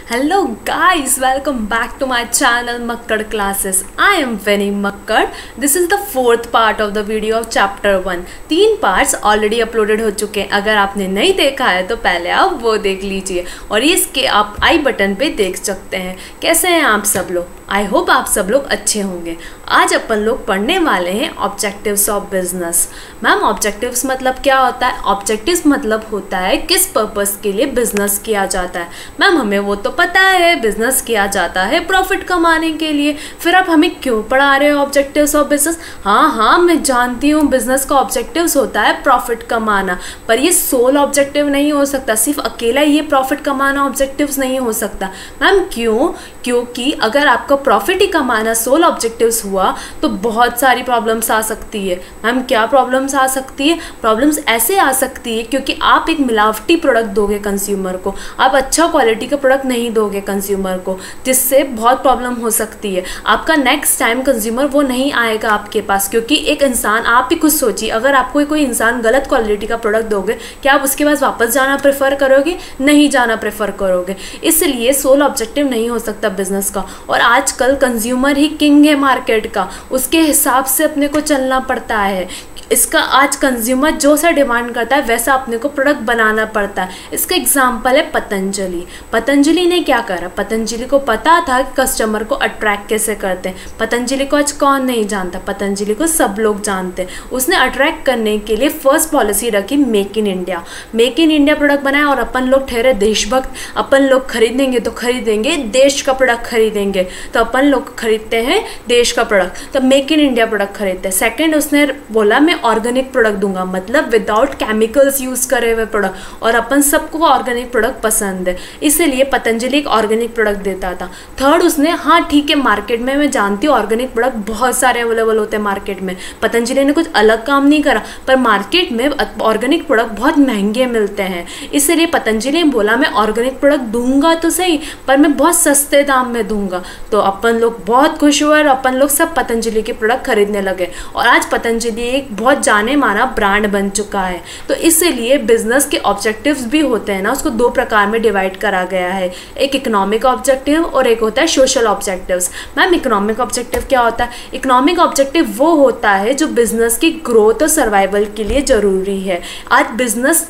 Hello guys, welcome back to my channel Makkad Classes. I am Vinny Makkad. This is the fourth part of the video of chapter 1. 3 parts already uploaded हो चुके हैं. अगर आपने नहीं देखा है तो पहले आप वो देख लीजिए और इसके आप आई बटन पे देख सकते हैं. कैसे हैं आप सब लोग? आई होप आप सब लोग अच्छे होंगे. आज अपन लोग पढ़ने वाले हैं objectives of business. Ma'am objectives मतलब क्या होता है? ऑब्जेक्टिव्स मतलब होता है किस पर्पस के लिए बिजनेस किया जाता है. मैम हमें वो तो पता है, बिजनेस किया जाता है प्रॉफिट कमाने के लिए. फिर आप हमें क्यों पढ़ा रहे हो ऑब्जेक्टिव्स ऑफ बिजनेस? हाँ मैं जानती हूँ बिजनेस का ऑब्जेक्टिव्स होता है प्रॉफिट कमाना, पर ये सोल ऑब्जेक्टिव नहीं हो सकता. सिर्फ अकेला ये प्रॉफिट कमाना ऑब्जेक्टिव्स नहीं हो सकता. मैम क्यों? क्योंकि अगर आपका प्रॉफिट ही कमाना सोल ऑब्जेक्टिव्स हुआ तो बहुत सारी प्रॉब्लम्स आ सकती है. मैम क्या प्रॉब्लम्स आ सकती है? प्रॉब्लम्स ऐसे आ सकती है क्योंकि आप एक मिलावटी प्रोडक्ट दोगे कंज्यूमर को, आप अच्छा क्वालिटी का प्रोडक्ट नहीं दोगे कंज्यूमर को, जिससे बहुत प्रॉब्लम हो सकती है. आपका नेक्स्ट टाइम कंज्यूमर वो नहीं आएगा आपके पास, क्योंकि एक इंसान, आप भी खुद सोचिए, अगर आपको कोई इंसान गलत क्वालिटी का प्रोडक्ट दोगे, क्या आप उसके पास वापस जाना प्रेफर करोगे? नहीं जाना प्रेफर करोगे. इसलिए सोल ऑब्जेक्टिव नहीं हो सकता बिजनेस का. और आजकल कंज्यूमर ही किंग है मार्केट का, उसके हिसाब से अपने को चलना पड़ता है. इसका आज कंज्यूमर जो सा डिमांड करता है वैसा अपने को प्रोडक्ट बनाना पड़ता है. इसका एग्जांपल है पतंजलि. पतंजलि ने क्या करा? पतंजलि को पता था कि कस्टमर को अट्रैक्ट कैसे करते हैं. पतंजलि को आज कौन नहीं जानता? पतंजलि को सब लोग जानते हैं. उसने अट्रैक्ट करने के लिए फर्स्ट पॉलिसी रखी make in India. Make in India product बनाया और अपन लोग ठहरे देशभक्त. अपन लोग खरीदेंगे तो खरीदेंगे देश का प्रोडक्ट खरीदेंगे, तो अपन लोग खरीदते हैं देश का प्रोडक्ट, तो मेक इन इंडिया प्रोडक्ट खरीदते हैं. सेकेंड उसने बोला मैं ऑर्गेनिक प्रोडक्ट दूंगा, मतलब विदाउट केमिकल्स यूज करे हुए प्रोडक्ट, और अपन सबको ऑर्गेनिक प्रोडक्ट पसंद है, इसलिए पतंजलि एक ऑर्गेनिक प्रोडक्ट देता था. थर्ड उसने, हाँ ठीक है मार्केट में मैं जानती हूँ ऑर्गेनिक प्रोडक्ट बहुत सारे अवेलेबल होते हैं मार्केट में, पतंजलि ने कुछ अलग काम नहीं करा, पर मार्केट में ऑर्गेनिक प्रोडक्ट बहुत महंगे मिलते हैं, इसलिए पतंजलि ने बोला मैं ऑर्गेनिक प्रोडक्ट दूंगा तो सही, पर मैं बहुत सस्ते दाम में दूंगा. तो अपन लोग बहुत खुश हुए और अपन लोग सब पतंजलि के प्रोडक्ट खरीदने लगे, और आज पतंजलि एक बहुत जाने माना ब्रांड बन चुका है. तो इसलिए बिजनेस के ऑब्जेक्टिव्स भी होते हैं ना, उसको 2 प्रकार में डिवाइड करा गया है. एक इकोनॉमिक ऑब्जेक्टिव और एक होता है social objectives. Ma'am economic objective क्या होता है? इकोनॉमिक ऑब्जेक्टिव वो होता है जो बिजनेस की ग्रोथ और सर्वाइवल के लिए जरूरी है. आज बिजनेस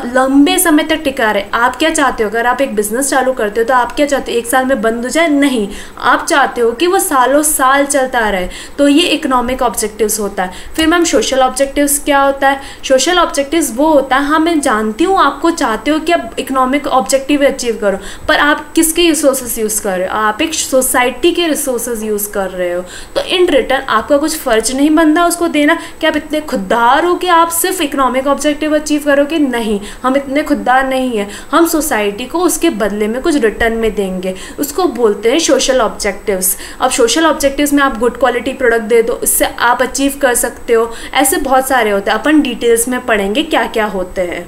लंबे समय तक टिका रहे. आप क्या चाहते हो? अगर आप एक बिजनेस चालू करते हो तो आप क्या चाहते हो? 1 साल में बंद हो जाए? नहीं, आप चाहते हो कि वो सालों साल चलता रहे. तो ये इकोनॉमिक ऑब्जेक्टिव्स होता है. फिर मैम सोशल ऑब्जेक्टिव्स क्या होता है? सोशल ऑब्जेक्टिव्स वो होता है, हाँ मैं जानती हूँ आपको चाहते हो कि आप इकोनॉमिक ऑब्जेक्टिव अचीव करो, पर आप किसके रिसोर्सेज यूज़ कर रहे हो? आप एक सोसाइटी के रिसोर्सेज यूज़ कर रहे हो, तो इन रिटर्न आपका कुछ फर्ज नहीं बनता उसको देना. कि आप इतने खुददार हो कि आप सिर्फ इकोनॉमिक ऑब्जेक्टिव अचीव करोगे? नहीं, हम इतने खुददार नहीं है. हम सोसाइटी को उसके बदले में कुछ रिटर्न में देंगे, उसको बोलते हैं सोशल ऑब्जेक्टिव्स. अब सोशल ऑब्जेक्टिव्स में आप गुड क्वालिटी प्रोडक्ट दे दो, इससे आप अचीव कर सकते हो. ऐसे बहुत सारे होते हैं, अपन डिटेल्स में पढ़ेंगे क्या क्या होते हैं.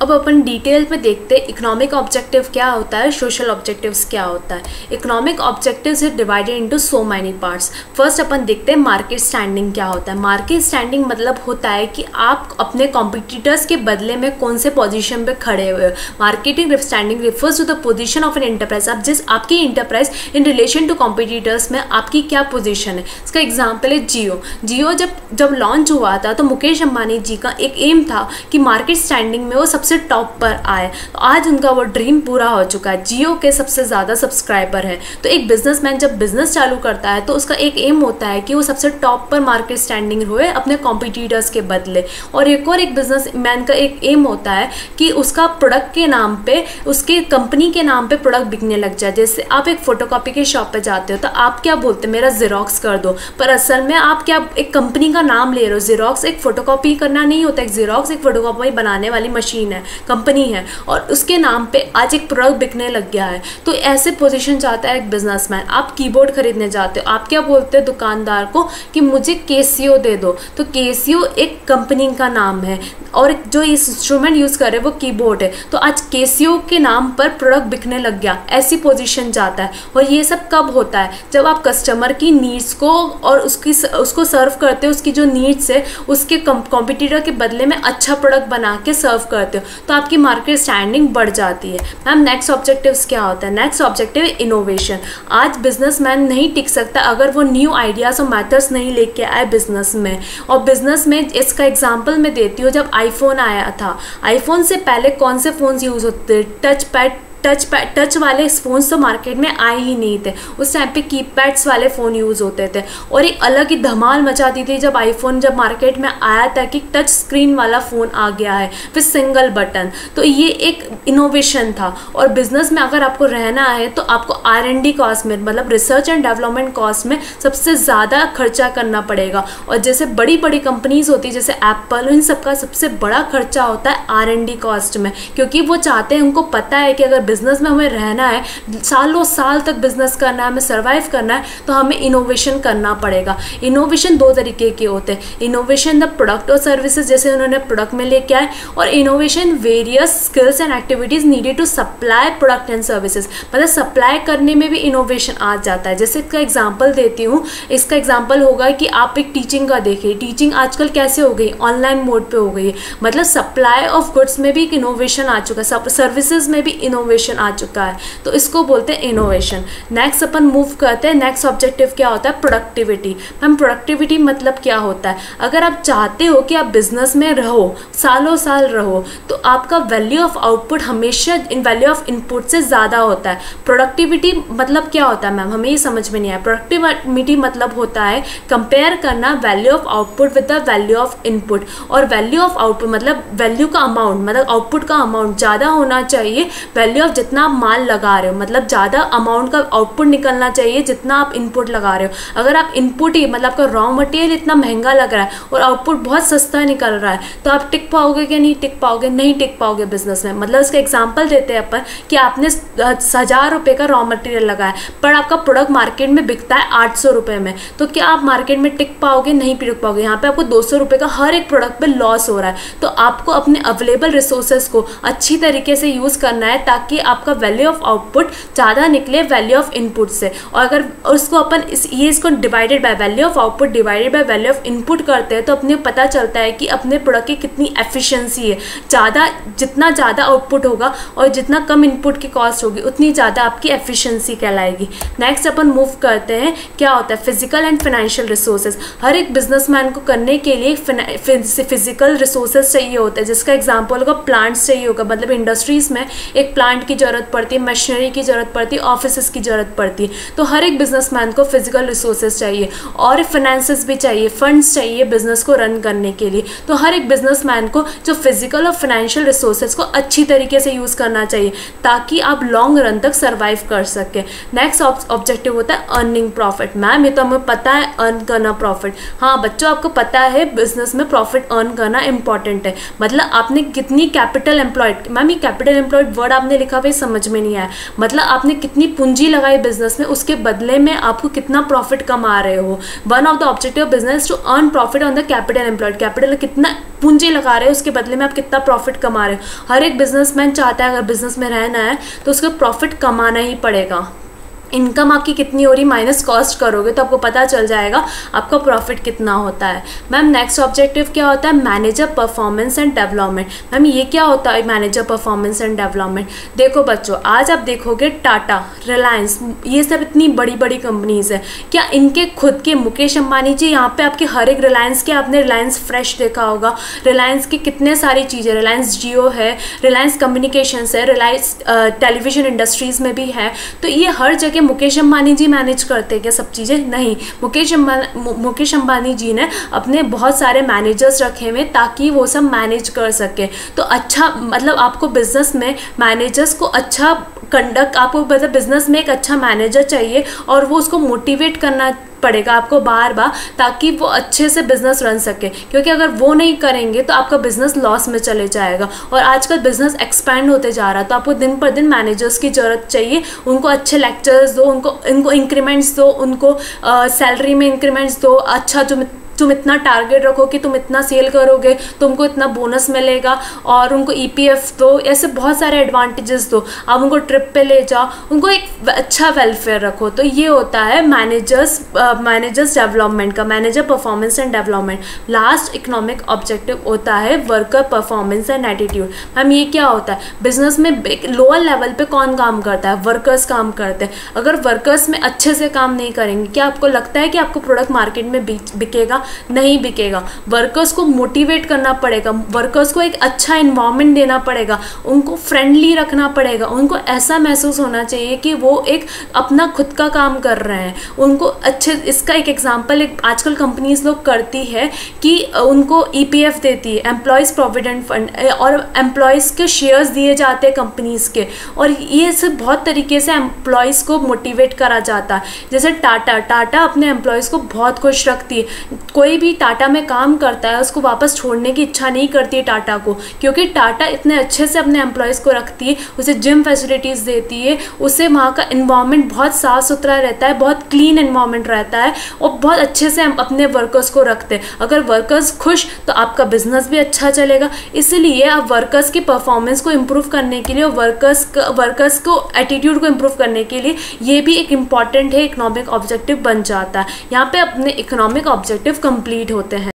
अब अपन डिटेल में देखते हैं इकोनॉमिक ऑब्जेक्टिव क्या होता है, सोशल ऑब्जेक्टिव्स क्या होता है. Economic objectives is divided into so many parts. First अपन देखते हैं मार्केट स्टैंडिंग क्या होता है. मार्केट स्टैंडिंग मतलब होता है कि आप अपने कॉम्पिटिटर्स के बदले में कौन से पोजीशन पे खड़े हुए हो. Marketing standing refers to the position of an enterprise. आप आपकी enterprise in relation to competitors में आपकी क्या पोजीशन है. इसका एग्जाम्पल है जियो. जियो जब लॉन्च हुआ था तो मुकेश अंबानी जी का एक एम था कि मार्केट स्टैंडिंग में वो सबसे टॉप पर आए. तो आज उनका वो ड्रीम पूरा हो चुका है. जियो के सबसे ज़्यादा सब्सक्राइबर है. तो एक बिजनेसमैन जब बिजनेस चालू करता है तो उसका एक एम होता है कि वो सबसे टॉप पर मार्केट स्टैंडिंग होए अपने कॉम्पिटिटर्स के बदले. और एक बिजनेसमैन का एक एम होता है कि उसका प्रोडक्ट के नाम पे, उसके कंपनी के नाम पे प्रोडक्ट बिकने लग जाए. जैसे आप एक फोटोकॉपी के शॉप पे जाते हो तो आप क्या बोलते हो? मेरा जीरोक्स कर दो, पर असल में आप क्या एक कंपनी का नाम ले रहे हो. जीरोक्स एक फोटोकॉपी करना नहीं होता. एक जीरोक्स एक फोटोकॉपी बनाने वाली मशीन है, कंपनी है, और उसके नाम पे आज एक प्रोडक्ट बिकने लग गया है. तो ऐसे पोजीशन चाहता है एक बिजनेसमैन. आप कीबोर्ड खरीदने जाते हो, आप क्या बोलते हो दुकानदार को कि मुझे केसियो दे दो. तो केसियो एक कंपनी का नाम है और जो इस इंस्ट्रूमेंट यूज कर रहे हैं वो कीबोर्ड है. तो आज केसियो के नाम पर प्रोडक्ट बिकने लग गया. ऐसी पोजीशन जाता है. और ये सब कब होता है? जब आप कस्टमर की नीड्स को और उसको सर्व करते हो, उसकी जो नीड्स है उसके कॉम्पिटिटर के बदले में अच्छा प्रोडक्ट बना के सर्व करते हो. तो आपकी मार्केट स्टैंडिंग बढ़ जाती है। मैम नेक्स्ट ऑब्जेक्टिव्स क्या होता है? Next objective innovation. आज बिजनेसमैन नहीं टिक सकता अगर वो न्यू आइडियाज़ और मेथड्स नहीं लेके आए बिजनेस में। और बिजनेस में इसका एग्जांपल मैं देती हूँ, जब आईफोन आया था, आईफोन से पहले कौन से फ़ोन्स यूज़ होते थे? टच वाले फ़ोन्स तो मार्केट में आए ही नहीं थे। उस टाइम पे कीपैड्स वाले फ़ोन यूज़ होते थे और एक अलग ही धमाल मचा दी थी जब आईफोन जब मार्केट में आया था कि टच स्क्रीन वाला फ़ोन आ गया है फिर सिंगल बटन। तो ये एक इनोवेशन था। और बिज़नेस में अगर आपको रहना है तो आपको R&D कॉस्ट में, मतलब रिसर्च एंड डेवलपमेंट कॉस्ट में सबसे ज़्यादा खर्चा करना पड़ेगा। और जैसे बड़ी बड़ी कंपनीज़ होती है जैसे एप्पल, इन सबका सबसे बड़ा खर्चा होता है R&D कॉस्ट में, क्योंकि वो चाहते हैं, उनको पता है कि अगर बिजनेस में हमें रहना है, सालों साल तक बिजनेस करना है, हमें सर्वाइव करना है, तो हमें इनोवेशन करना पड़ेगा। इनोवेशन दो तरीके के होते हैं, इनोवेशन द प्रोडक्ट और सर्विसेज, जैसे उन्होंने प्रोडक्ट में लेके आए, और innovation various skills and activities needed to supply product and services, मतलब सप्लाई करने में भी इनोवेशन आ जाता है। जैसे इसका एग्जाम्पल देती हूँ, इसका एग्जाम्पल होगा कि आप एक टीचिंग का देखिए, टीचिंग आजकल कैसे हो गई, ऑनलाइन मोड पे हो गई है, मतलब सप्लाई ऑफ गुड्स में भी एक इनोवेशन आ चुका है, सर्विसेज में भी इनोवेशन आ चुका है, तो इसको बोलते हैं इनोवेशन। नेक्स्ट अपन मूव करते हैं, नेक्स्ट ऑब्जेक्टिव क्या होता है? प्रोडक्टिविटी। मैम प्रोडक्टिविटी मतलब क्या होता है? अगर आप चाहते हो कि आप बिजनेस में रहो, सालों साल रहो, तो आपका वैल्यू ऑफ आउटपुट हमेशा इन वैल्यू ऑफ इनपुट से ज़्यादा होता है। प्रोडक्टिविटी मतलब क्या होता है मैम? हमें ये समझ में नहीं आया। प्रोडक्टिविटी मतलब होता है कंपेयर करना value of output with the value of input. और वैल्यू ऑफ आउटपुट मतलब वैल्यू का अमाउंट, मतलब आउटपुट का अमाउंट ज़्यादा होना चाहिए वैल्यू ऑफ जितना आप माल लगा रहे हो, मतलब ज़्यादा अमाउंट का आउटपुट निकलना चाहिए जितना आप इनपुट लगा रहे हो। अगर आप इनपुट ही, मतलब आपका रॉ मटेरियल इतना महंगा लग रहा है और आउटपुट बहुत सस्ता निकल रहा है, तो आप टिक पाओगे कि नहीं टिक पाओगे? नहीं टिक पाओगे बिजनेस में। मतलब इसका एग्जांपल देते हैं अपन कि आपने 1000 रुपये का रॉ मटेरियल लगाया पर आपका प्रोडक्ट मार्केट में बिकता है 800 रुपये में, तो क्या आप मार्केट में टिक पाओगे? नहीं टिक पाओगे। यहाँ पे आपको 200 रुपये का हर एक प्रोडक्ट पे लॉस हो रहा है। तो आपको अपने अवेलेबल रिसोर्सेज को अच्छी तरीके से यूज़ करना है ताकि आपका वैल्यू ऑफ आउटपुट ज़्यादा निकले वैल्यू ऑफ इनपुट से। और अगर उसको अपन इसको divided by value of output divided by value of input करते हैं तो अपने पता चलता है कि अपने प्रोडक्ट की कितनी एफिशिएंसी है। जितना ज़्यादा आउटपुट होगा और जितना कम इनपुट की कॉस्ट होगी उतनी ज़्यादा आपकी एफिशिएंसी कहलाएगी। नेक्स्ट अपन मूव करते हैं, क्या होता है? Physical and financial resources. हर एक बिजनेसमैन को करने के लिए फिजिकल रिसोर्सेज चाहिए होता है, जिसका एग्जाम्पल होगा प्लांट्स चाहिए होगा, मतलब इंडस्ट्रीज़ में एक प्लांट की ज़रूरत पड़ती है, मशीनरी की ज़रूरत पड़ती है, ऑफिस की ज़रूरत पड़ती है। तो हर एक बिजनेसमैन को फिजिकल रिसोर्सेज चाहिए और फाइनेंसेस भी चाहिए, फंड्स चाहिए बिजनेस को रन करने के लिए। तो हर एक बिजनेसमैन को जो फिजिकल और फाइनेंशियल रिसोर्सेज को अच्छी तरीके से यूज़ करना चाहिए ताकि आप लॉन्ग रन तक सर्वाइव कर सकें। नेक्स्ट ऑब्जेक्टिव होता है अर्निंग प्रॉफिट। मैम ये तो हमें पता है अर्न करना प्रॉफिट। हाँ बच्चों, आपको पता है बिजनेस में प्रॉफिट अर्न करना इंपॉर्टेंट है। मतलब आपने कितनी कैपिटल एम्प्लॉयड, मैम ये कैपिटल एम्प्लॉयड वर्ड आपने लिखा हुआ समझ में नहीं आया, मतलब आपने कितनी पूंजी लगाई बिजनेस में, उसके बदले में आपको कितना प्रॉफिट कमा रहे हो। One of the objective of business to earn profit on the capital employed. Capital कितना पूंजी लगा रहे हो उसके बदले में आप कितना प्रॉफिट कमा रहे हो। हर एक बिजनेसमैन चाहता है अगर बिजनेस में रहना है तो उसको प्रॉफिट कमाना ही पड़ेगा। इनकम आपकी कितनी हो रही माइनस कॉस्ट करोगे तो आपको पता चल जाएगा आपका प्रॉफिट कितना होता है। मैम नेक्स्ट ऑब्जेक्टिव क्या होता है? Manager performance and development. Ma'am ये क्या होता है मैनेजर परफॉर्मेंस एंड डेवलपमेंट? देखो बच्चों, आज आप देखोगे टाटा, रिलायंस, ये सब इतनी बड़ी बड़ी कंपनीज है, क्या इनके खुद के मुकेश अंबानी जी यहाँ पे आपके हर एक रिलायंस के, आपने रिलायंस फ्रेश देखा होगा, रिलायंस की कितने सारी चीज़ें, रिलायंस जियो है, रिलायंस कम्युनिकेशंस है, रिलायंस टेलीविजन इंडस्ट्रीज़ में भी है, तो ये हर जगह मुकेश अंबानी जी मैनेज करते हैं क्या सब चीज़ें? नहीं, मुकेश अंबानी जी ने अपने बहुत सारे मैनेजर्स रखे हुए ताकि वो सब मैनेज कर सके। तो अच्छा, मतलब आपको बिजनेस में मैनेजर्स को अच्छा कंडक्ट, आपको मतलब बिजनेस में एक अच्छा मैनेजर चाहिए और वो उसको मोटिवेट करना पड़ेगा आपको बार बार ताकि वो अच्छे से बिजनेस रन सके, क्योंकि अगर वो नहीं करेंगे तो आपका बिजनेस लॉस में चले जाएगा। और आजकल बिजनेस एक्सपैंड होते जा रहा है तो आपको दिन पर दिन मैनेजर्स की ज़रूरत चाहिए। उनको अच्छे लेक्चर्स दो, उनको इंक्रीमेंट्स दो, उनको सैलरी में इंक्रीमेंट्स दो, अच्छा जो तुम इतना टारगेट रखो कि तुम इतना सेल करोगे, तुमको इतना बोनस मिलेगा, और उनको EPF दो, ऐसे बहुत सारे एडवांटेजेस दो। आप उनको ट्रिप पे ले जाओ, उनको एक अच्छा वेलफेयर रखो। तो ये होता है मैनेजर्स डेवलपमेंट का, manager performance and development. Last economic objective होता है worker performance and attitude. Ma'am ये क्या होता है? बिजनेस में लोअर लेवल पे कौन काम करता है? वर्कर्स काम करते हैं। अगर वर्कर्स में अच्छे से काम नहीं करेंगे, क्या आपको लगता है कि आपको प्रोडक्ट मार्केट में बिकेगा? नहीं बिकेगा। वर्कर्स को मोटिवेट करना पड़ेगा, वर्कर्स को एक अच्छा इन्वायरमेंट देना पड़ेगा, उनको फ्रेंडली रखना पड़ेगा, उनको ऐसा महसूस होना चाहिए कि वो एक अपना खुद का काम कर रहे हैं। उनको अच्छे, इसका एक एग्जांपल एक आजकल कंपनीज लोग करती है कि उनको EPF देती है, एम्प्लॉयज़ प्रोविडेंट फंड, और एम्प्लॉयज़ के शेयर्स दिए जाते हैं कंपनीज़ के, और ये सब बहुत तरीके से एम्प्लॉयज़ को मोटिवेट करा जाता है। जैसे टाटा अपने एम्प्लॉयज़ को बहुत खुश रखती है। कोई भी टाटा में काम करता है उसको वापस छोड़ने की इच्छा नहीं करती है टाटा को, क्योंकि टाटा इतने अच्छे से अपने एम्प्लॉयज़ को रखती है, उसे जिम फैसिलिटीज़ देती है, उसे वहाँ का इन्वायरमेंट बहुत साफ़ सुथरा रहता है, बहुत क्लीन इन्वायरमेंट रहता है, और बहुत अच्छे से अपने वर्कर्स को रखते हैं। अगर वर्कर्स खुश तो आपका बिजनेस भी अच्छा चलेगा। इसलिए आप वर्कर्स की परफॉर्मेंस को इम्प्रूव करने के लिए और वर्कर्स को एटीट्यूड को इम्प्रूव करने के लिए ये भी एक इम्पॉर्टेंट है, इकोनॉमिक ऑब्जेक्टिव बन जाता है। यहाँ पे अपने इकोनॉमिक ऑब्जेक्टिव कंप्लीट होते हैं।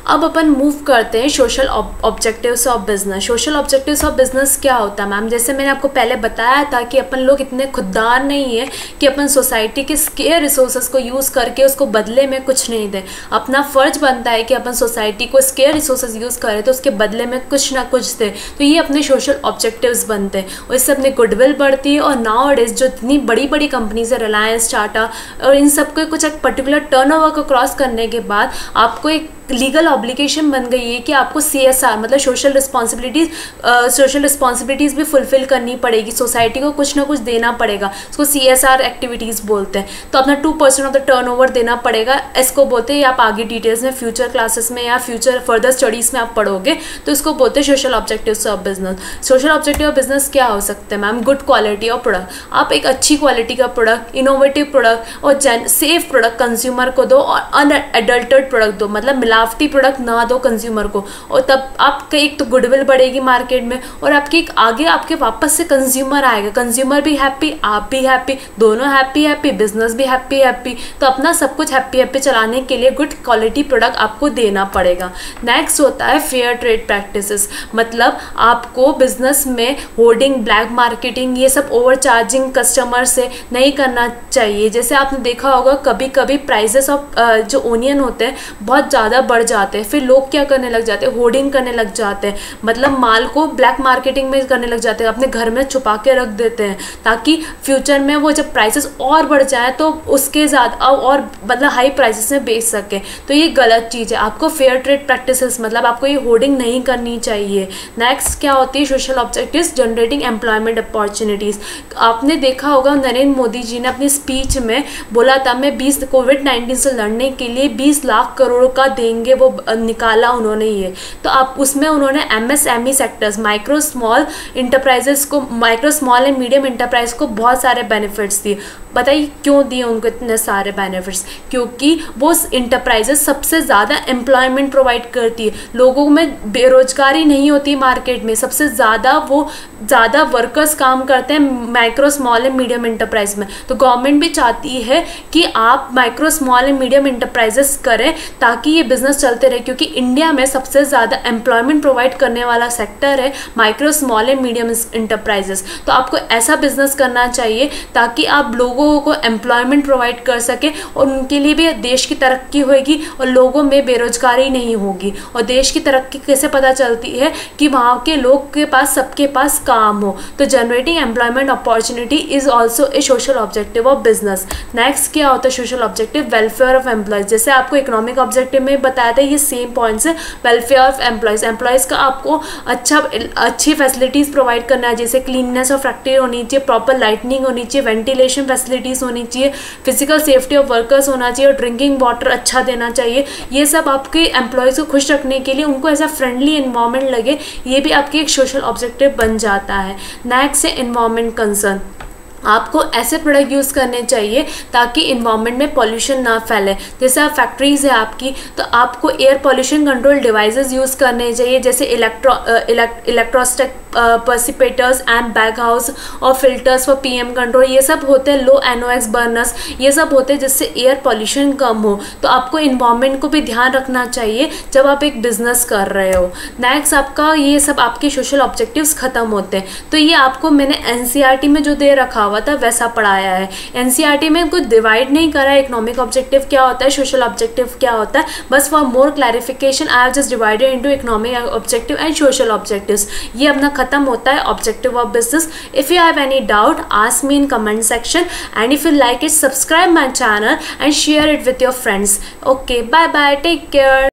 अब अपन मूव करते हैं social objectives of business. Social objectives of business क्या होता है मैम? जैसे मैंने आपको पहले बताया था कि अपन लोग इतने खुददार नहीं है कि अपन सोसाइटी के स्केयर रिसोर्सेज को यूज़ करके उसको बदले में कुछ नहीं दें। अपना फ़र्ज बनता है कि अपन सोसाइटी को स्केयर रिसोर्सेज यूज़ करें तो उसके बदले में कुछ ना कुछ दें। तो ये अपने सोशल ऑब्जेक्टिव्स बनते हैं और इससे अपनी गुडविल बढ़ती है। और नाउ डेज जो इतनी बड़ी बड़ी कंपनीज है, रिलायंस, टाटा, और इन सबको कुछ एक पर्टिकुलर टर्नओवर को क्रॉस करने के बाद आपको एक लीगल ऑब्लिगेशन बन गई है कि आपको CSR मतलब सोशल रिस्पॉन्सिबिलिटीज़ भी फुलफिल करनी पड़ेगी। सोसाइटी को कुछ ना कुछ देना पड़ेगा, उसको CSR एक्टिविटीज़ बोलते हैं। तो अपना 2% ऑफ द टर्नओवर देना पड़ेगा, इसको बोलते हैं। आप आगे डिटेल्स में फ्यूचर क्लासेस में या फ्यूचर फर्दर स्टडीज़ में आप पढ़ोगे तो इसको बोलते हैं social objectives of business. Social objective of business क्या हो सकते हैं ma'am? Good quality of product. आप एक अच्छी क्वालिटी का प्रोडक्ट, इनोवेटिव प्रोडक्ट और सेफ प्रोडक्ट कंज्यूमर को दो, और अनएडल्टर्ड प्रोडक्ट दो, मतलब मिलावटी प्रोडक्ट ना दो कंज्यूमर को। और तब आपका एक तो गुडविल बढ़ेगी मार्केट में, और आपके आगे आपके वापस से कंज्यूमर आएगा। कंज्यूमर भी हैप्पी, आप भी हैप्पी, दोनों हैप्पी, बिजनेस भी हैप्पी। तो अपना सब कुछ हैप्पी चलाने के लिए गुड क्वालिटी प्रोडक्ट आपको देना पड़ेगा। नेक्स्ट होता है फेयर ट्रेड प्रैक्टिसेस, मतलब आपको बिजनेस में होर्डिंग, ब्लैक मार्केटिंग, ये सब ओवर चार्जिंग कस्टमर से नहीं करना चाहिए। जैसे आपने देखा होगा कभी कभी प्राइजेस ऑफ जो ओनियन होते हैं बहुत ज़्यादा बढ़ जाते हैं, फिर लोग क्या करने लग जाते हैं? होर्डिंग करने लग जाते हैं, मतलब माल को ब्लैक मार्केटिंग में करने लग जाते हैं, अपने घर में छुपा के रख देते हैं ताकि फ्यूचर में वो जब प्राइसेस और बढ़ जाए तो उसके ज़्यादा और मतलब हाई प्राइसेस में बेच सके। तो ये गलत चीज़ है। आपको फेयर ट्रेड प्रैक्टिसेस मतलब आपको ये होर्डिंग नहीं करनी चाहिए। नेक्स्ट क्या होती है social objectives? Generating employment opportunities. आपने देखा होगा नरेंद्र मोदी जी ने अपनी स्पीच में बोला था मैं कोविड-19 से लड़ने के लिए 20 लाख करोड़ का देंगे, वो निकाला उन्होंने ये। तो आप उसमें उन्होंने MSME sectors, micro small and medium enterprise को बहुत सारे बेनिफिट्स दिए। बताइए क्यों दिए उनको इतने सारे बेनिफिट्स? क्योंकि वो इंटरप्राइजेस सबसे ज़्यादा एम्प्लॉयमेंट प्रोवाइड करती है, लोगों में बेरोजगारी नहीं होती मार्केट में, सबसे ज़्यादा वर्कर्स काम करते हैं micro small and medium enterprise में। तो गवर्नमेंट भी चाहती है कि आप micro small and medium enterprises करें ताकि ये बिजनेस चलते रहे, क्योंकि इंडिया में सबसे ज़्यादा एम्प्लॉयमेंट प्रोवाइड करने वाला सेक्टर है micro small and medium enterprises. तो आपको ऐसा बिजनेस करना चाहिए ताकि आप लोगों को एम्प्लॉयमेंट प्रोवाइड कर सके और उनके लिए भी देश की तरक्की होगी और लोगों में बेरोजगारी नहीं होगी। और देश की तरक्की कैसे पता चलती है? कि वहाँ के लोग के पास, सबके पास काम हो। तो generating employment opportunity is also a social objective of business. Next क्या होता है social objective? Welfare of employees. जैसे आपको इकोनॉमिक ऑब्जेक्टिव में बताया था, ये सेम पॉइंट्स है। वेलफेयर ऑफ एम्प्लॉयज का आपको अच्छी फैसिलिटीज़ प्रोवाइड करना है, जैसे क्लीननेस ऑफ फैक्ट्री होनी चाहिए, प्रॉपर लाइटनिंग होनी चाहिए, वेंटिलेशन फैसिलिटीज़ होनी चाहिए, फिजिकल सेफ्टी ऑफ वर्कर्स होना चाहिए और ड्रिंकिंग वाटर अच्छा देना चाहिए। ये सब आपके एम्प्लॉयज़ को खुश रखने के लिए, उनको ऐसा फ्रेंडली एनवायरनमेंट लगे, ये भी आपके एक सोशल ऑब्जेक्टिव बन जाता है। नेक्स्ट है एनवायरनमेंट कंसर्न। आपको ऐसे प्रोडक्ट यूज़ करने चाहिए ताकि इन्वायरमेंट में पॉल्यूशन ना फैले। जैसे आप फैक्ट्रीज़ है आपकी, तो आपको air pollution control devices use करने चाहिए, जैसे इलेक्ट्रोस्टैटिक पर्सिपेटर्स एंड बैग हाउस और फिल्टर्स फॉर पीएम कंट्रोल। ये सब होते हैं लो NOx बर्नर्स, ये सब होते हैं जिससे एयर पॉल्यूशन कम हो। तो आपको इन्वायरमेंट को भी ध्यान रखना चाहिए जब आप एक बिजनेस कर रहे हो। नेक्स्ट आपका ये सब आपके सोशल ऑब्जेक्टिव्स ख़त्म होते हैं। तो ये आपको मैंने NCERT में जो दे रखा हुआ था वैसा पढ़ाया है। NCERT में कुछ डिवाइड नहीं करा है, इकोनॉमिक ऑब्जेक्टिव क्या होता है, सोशल ऑब्जेक्टिव क्या होता है। बस for more clarification I have just divided into economic objective and social objectives. ये अपना खत्म होता है objective of business. If you have any doubt ask me in comment section, and if you like it subscribe my channel and share it with your friends. Okay, bye bye, take care.